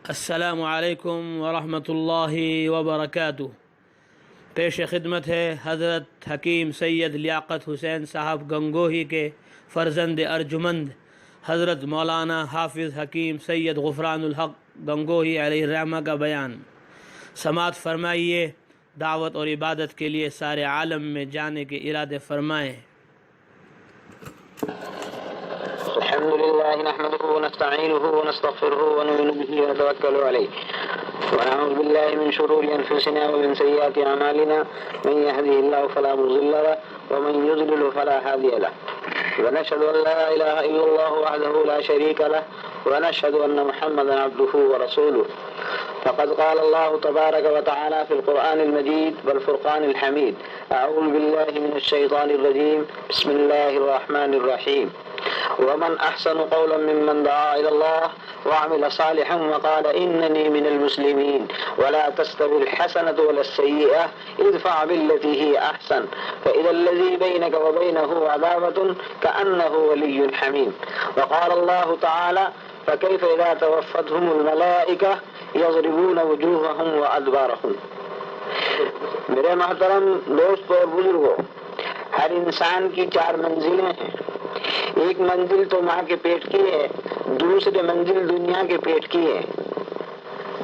السلام علیکم ورحمۃ اللہ وبرکاتہ۔ پیش خدمت ہے حضرت حکیم سید لیاقت حسین صاحب گنگوہی کے فرزند ارجمند حضرت مولانا حافظ حکیم سید غفران الحق گنگوہی علیہ الرحمہ کا بیان سماعت فرمائیے۔ دعوت اور عبادت کے لیے سارے عالم میں جانے کے ارادے فرمائیں۔ الحمد لله نحمده ونستعينه ونستغفره ونؤمن به ونتوكل عليه ونعوذ بالله من شرور أنفسنا ومن سيئات أعمالنا من يهده الله فلا مضل له ومن يضلل فلا هادي له ونشهد أن لا إله إلا الله وحده لا شريك له ونشهد أن محمدا عبده ورسوله فقد قال الله تبارك وتعالى في القرآن المجيد والفرقان الحميد أعوذ بالله من الشيطان الرجيم بسم الله الرحمن الرحيم ومن أحسن قولا ممن دعا إلى الله وعمل صالحا وقال إنني من المسلمين ولا تستوي الحسنة ولا السيئة ادفع بالتي هي أحسن فإذا الذي بينك وبينه عداوة كأنه ولي حميم وقال الله تعالى فكيف إذا توفتهم الملائكة يضربون وجوههم وأدبارهم۔ میرے محترم دوستو اور بزرگوں، ہر انسان کی 4 منزلیں ہیں۔ ایک منزل تو ماں کے پیٹ کی ہے، دوسری منزل دنیا کے پیٹ کی ہے،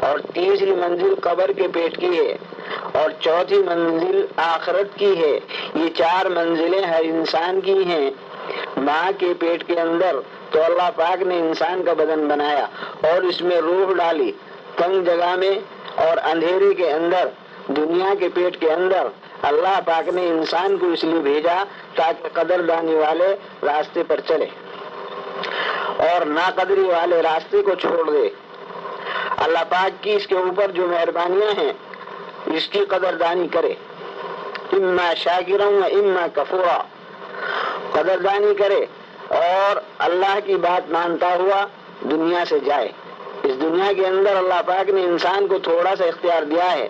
اور تیسری منزل قبر کے پیٹ کی ہے، اور چوتھی منزل آخرت کی ہے۔ یہ 4 منزلیں ہر انسان کی ہیں۔ ماں کے پیٹ کے اندر تو اللہ پاک نے انسان کا بدن بنایا اور اس میں روح ڈالی تنگ جگہ میں، اور اندھیرے کے اندر دنیا کے پیٹ کے اندر اللہ پاک نے انسان کو اس لیے بھیجا تاکہ قدردانی والے راستے پر چلے اور ناقدری والے راستے کو چھوڑ دے۔ اللہ پاک کی اس کے اوپر جو مہربانیاں ہیں اس کی قدردانی کرے، اما شاکرا و اما کفورا، قدردانی کرے اور اللہ کی بات مانتا ہوا دنیا سے جائے۔ اس دنیا کے اندر اللہ پاک نے انسان کو تھوڑا سا اختیار دیا ہے،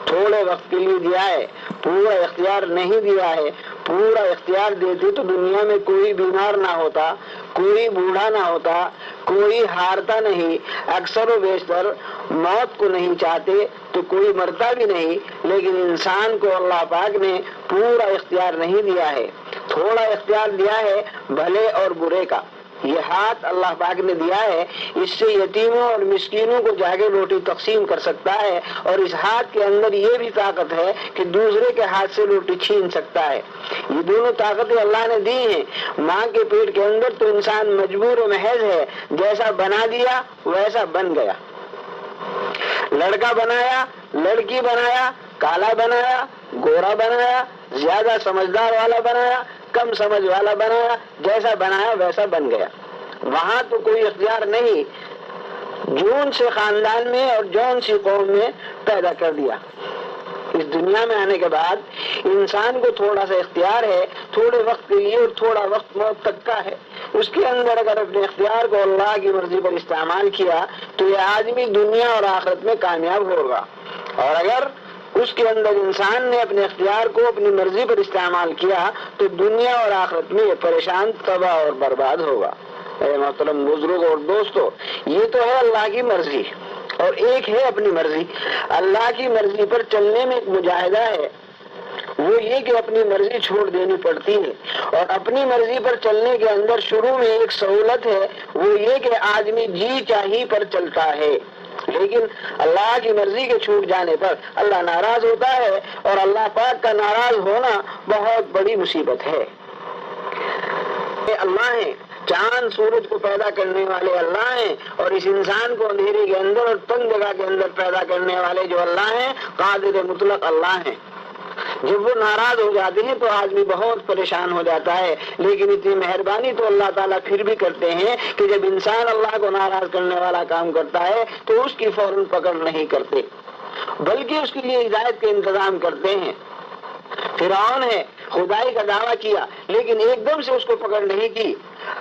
تھوڑے وقت کے لیے دیا ہے، پورا اختیار نہیں دیا ہے۔ پورا اختیار دیتے تو دنیا میں کوئی بیمار نہ ہوتا، کوئی بوڑھا نہ ہوتا، کوئی ہارتا نہیں، اکثر و بیشتر موت کو نہیں چاہتے تو کوئی مرتا بھی نہیں، لیکن انسان کو اللہ پاک نے پورا اختیار نہیں دیا ہے، تھوڑا اختیار دیا ہے بھلے اور برے کا۔ یہ ہاتھ اللہ پاک نے دیا ہے، اس سے یتیموں اور مسکینوں کو جا کے روٹی تقسیم کر سکتا ہے، اور اس ہاتھ کے اندر یہ بھی طاقت ہے کہ دوسرے کے ہاتھ سے روٹی چھین سکتا ہے۔ یہ دونوں طاقتیں اللہ نے دی ہیں۔ ماں کے پیٹ کے اندر تو انسان مجبور و محض ہے، جیسا بنا دیا ویسا بن گیا۔ لڑکا بنایا، لڑکی بنایا، کالا بنایا، گورا بنایا، زیادہ سمجھدار والا بنایا، کم سمجھ والا بنایا، جیسا بنایا ویسا بن گیا۔ وہاں تو کوئی اختیار نہیں، جون سے خاندان میں اور جون سی قوم میں پیدا کر دیا۔ اس دنیا میں آنے کے بعد انسان کو تھوڑا سا اختیار ہے، تھوڑے وقت کے لیے، اور تھوڑا وقت موت تک کا ہے۔ اس کے اندر اگر اپنے اختیار کو اللہ کی مرضی پر استعمال کیا تو یہ آدمی دنیا اور آخرت میں کامیاب ہوگا، اور اگر اس کے اندر انسان نے اپنے اختیار کو اپنی مرضی پر استعمال کیا تو دنیا اور آخرت میں یہ پریشان، تباہ اور برباد ہوگا۔ اے محترم بزرگ اور دوستو، یہ تو ہے اللہ کی مرضی، اور ایک ہے اپنی مرضی۔ اللہ کی مرضی پر چلنے میں ایک مجاہدہ ہے، وہ یہ کہ اپنی مرضی چھوڑ دینی پڑتی ہے، اور اپنی مرضی پر چلنے کے اندر شروع میں ایک سہولت ہے، وہ یہ کہ آدمی جی چاہی پر چلتا ہے، لیکن اللہ کی مرضی کے چھوٹ جانے پر اللہ ناراض ہوتا ہے، اور اللہ پاک کا ناراض ہونا بہت بڑی مصیبت ہے۔ اللہ ہیں، چاند سورج کو پیدا کرنے والے اللہ ہیں، اور اس انسان کو اندھیرے کے اندر اور تنگ جگہ کے اندر پیدا کرنے والے جو اللہ ہیں قادر مطلق اللہ ہیں۔ جب وہ ناراض ہو جاتے ہیں تو آدمی بہت پریشان ہو جاتا ہے، لیکن اتنی مہربانی تو اللہ تعالیٰ پھر بھی کرتے ہیں کہ جب انسان اللہ کو ناراض کرنے والا کام کرتا ہے تو اس کی فوراً پکڑ نہیں کرتے، بلکہ اس کے لیے ہدایت کا انتظام کرتے ہیں۔ فرعون ہے، خدائی کا دعویٰ کیا لیکن ایک دم سے اس کو پکڑ نہیں کی۔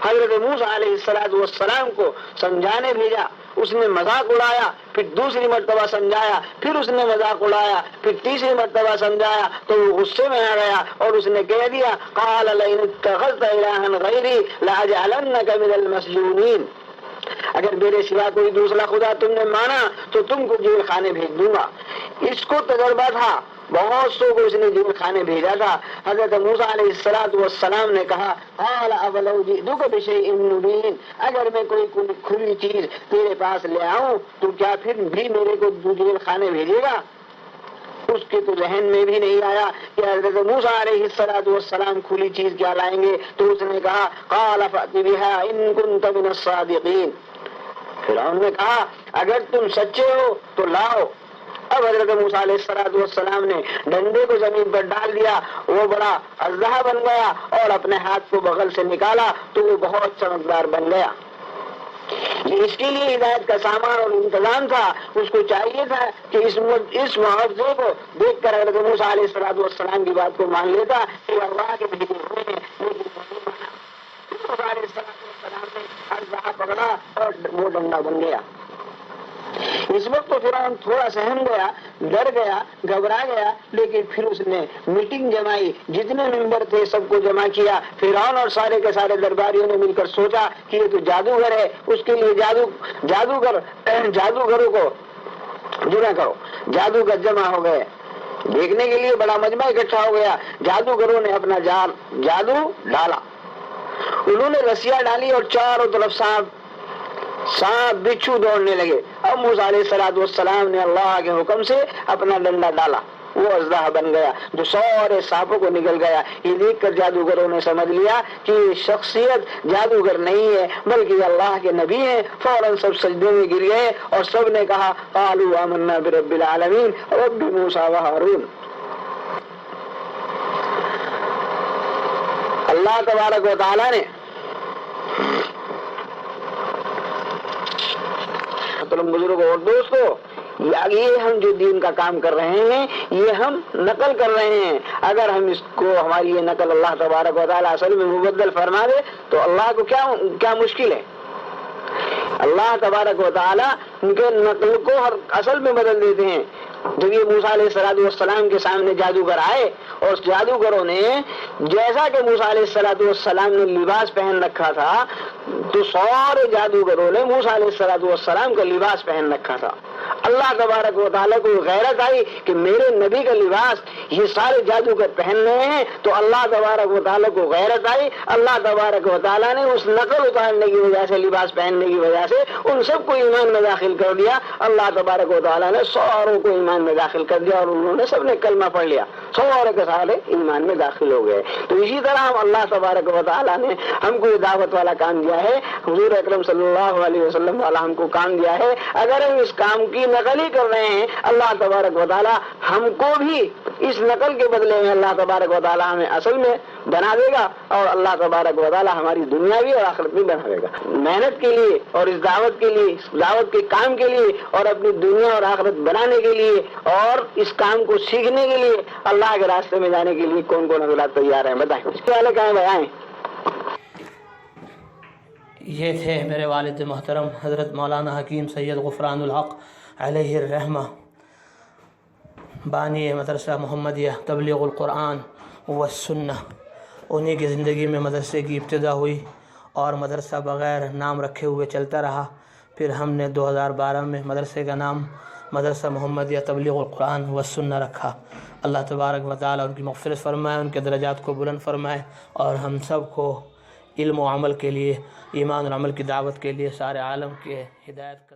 حضرت موسیٰ علیہ السلام کو سمجھانے بھیجا، اس نے مذاق اڑایا، پھر دوسری مرتبہ سمجھایا، پھر اس نے مذاق اڑایا، پھر تیسری مرتبہ سمجھایا تو وہ غصے میں آ گیا اور اس نے کہہ دیا قال لئن اتخذت الہا غیری لاجعلنک من المسجونین، اگر میرے سوا کوئی دوسرا خدا تم نے مانا تو تم کو جیل خانے بھیج دوں گا۔ اس کو تجربہ تھا، بہت سو کو اس نے جیل خانے بھیجا تھا۔ حضرت موسیٰ علیہ السلام نے کہا قال اولو جئتک بشیء مبین، اگر میں کوئی کھلی چیز تیرے پاس لے آؤں تو کیا پھر بھی میرے کو جیل خانے بھیجے گا؟ اس کے تو ذہن میں بھی نہیں آیا کہ حضرت موسیٰ علیہ السلام کھلی چیز کیا لائیں گے، تو اس نے کہا قال فأت بها ان كنت من الصادقین۔ فرعون نے کہا اگر تم سچے ہو تو لاؤ۔ اب حضرت موسیٰ علیہ السلام نے ڈنڈے کو زمین پر ڈال دیا، وہ بڑا اژدہا بن گیا، اور اپنے ہاتھ کو بغل سے نکالا تو وہ بہت چمکدار بن گیا۔ یہ اس کے لیے ہدایت کا سامان اور انتظام تھا۔ اس کو چاہیے تھا کہ اس معجزے کو دیکھ کر حضرت موسیٰ علیہ السلام کی بات کو مان لیتا کہ اللہ کے بھیجے ہوئے ہیں، لیکن موسیٰ علیہ السلام نے اژدہا پکڑا اور وہ ڈنڈا بن گیا۔ اس وقت تو فرعون تھوڑا سہم گیا، ڈر گیا، گھبرا گیا، لیکن پھر اس نے میٹنگ جمائی، جتنے ممبر تھے سب کو جمع کیا۔ فرعون اور سارے کے سارے درباریوں نے مل کر سوچا کہ یہ تو جادوگر ہے، اس کے لیے جادوگروں کو جمع کرو۔ جادوگر جمع ہو گئے، دیکھنے کے لیے بڑا مجمع اکٹھا ہو گیا۔ جادوگروں نے اپنا جادو ڈالا، انہوں نے رسیاں ڈالی اور چاروں طرف سانپ بچھو دوڑنے لگے۔ اب موسیٰ علیہ السلام نے اللہ کے حکم سے اپنا ڈنڈا ڈالا، وہ اژدہا بن گیا جو سارے سانپوں کو نگل گیا۔ یہ دیکھ کر جادوگروں نے سمجھ لیا کہ یہ شخصیت جادوگر نہیں ہے بلکہ اللہ کے نبی ہیں۔ فوراً سب سجدے میں گر گئے اور سب نے کہا قالوا آمنا برب العالمین رب موسیٰ و ہارون۔ اللہ تبارک و تعالیٰ نے بزرگ اور دوستو، یہ ہم جو دین کا کام کر رہے ہیں یہ ہم نقل کر رہے ہیں۔ اگر ہم اس کو ہماری یہ نقل اللہ تبارک و تعالیٰ اصل میں مبدل فرما دے تو اللہ کو کیا مشکل ہے؟ اللہ تبارک و تعالیٰ ان کے نقل کو ہر اصل میں بدل دیتے ہیں۔ جب یہ موسیٰ علیہ السلام کے سامنے جادوگر آئے اور اس جادوگروں نے جیسا کہ موسیٰ علیہ السلام نے لباس پہن رکھا تھا تو سارے جادوگروں نے موسیٰ علیہ السلام کا لباس پہن رکھا تھا۔ اللہ تبارک و تعالیٰ کو غیرت آئی کہ میرے نبی کا لباس یہ سارے جادوگر پہن رہے ہیں، تو اللہ تبارک و تعالیٰ کو غیرت آئی۔ اللہ تبارک و تعالیٰ نے اس نقل اتارنے کی وجہ سے، لباس پہننے کی وجہ سے ان سب کو ایمان میں داخل کر دیا۔ اللہ تبارک و تعالیٰ نے ساروں کو ایمان میں داخل کر دیا اور انہوں نے سب نے کلمہ پڑھ لیا، سارے کے سارے ایمان میں داخل ہو گئے۔ تو اسی طرح اللہ تبارک و تعالیٰ نے ہم کو یہ دعوت والا کام دیا ہے، حضور اکرم صلی اللہ علیہ وسلم والا ہم کو کام دیا ہے۔ اگر ہم اس کام کی نقل ہی کر رہے ہیں، اللہ تبارک و تعالیٰ ہم کو بھی اس نقل کے بدلے میں اللہ تبارک و تعالیٰ ہمیں اصل میں بنا دے گا، اور اللہ تبارک و تعالیٰ ہماری دنیا بھی اور آخرت بھی بنا دے گا۔ محنت کے لیے اور اس دعوت کے لیے، اس دعوت کے کام کے لیے اور اپنی دنیا اور آخرت بنانے کے لیے اور اس کام کو سیکھنے کے لیے، اللہ کے راستے میں جانے کے لیے کون کون حضرات تیار ہیں بتائیں؟ اس کے والے کہیں بتائیں؟ یہ تھے میرے والد محترم حضرت مولانا حکیم سید غفران الحق علیہ الرحمہ، بانی مدرسہ محمدیہ تبلیغ القرآن والسنہ۔ انہی کی زندگی میں مدرسے کی ابتدا ہوئی اور مدرسہ بغیر نام رکھے ہوئے چلتا رہا۔ پھر ہم نے 2012 میں مدرسے کا نام مدرسہ محمدیہ تبلیغ القرآن والسنہ رکھا۔ اللہ تبارک و تعالیٰ ان کی مغفرت فرمائے، ان کے درجات کو بلند فرمائے، اور ہم سب کو علم و عمل کے لیے، ایمان اور عمل کی دعوت کے لیے سارے عالم کے ہدایت کر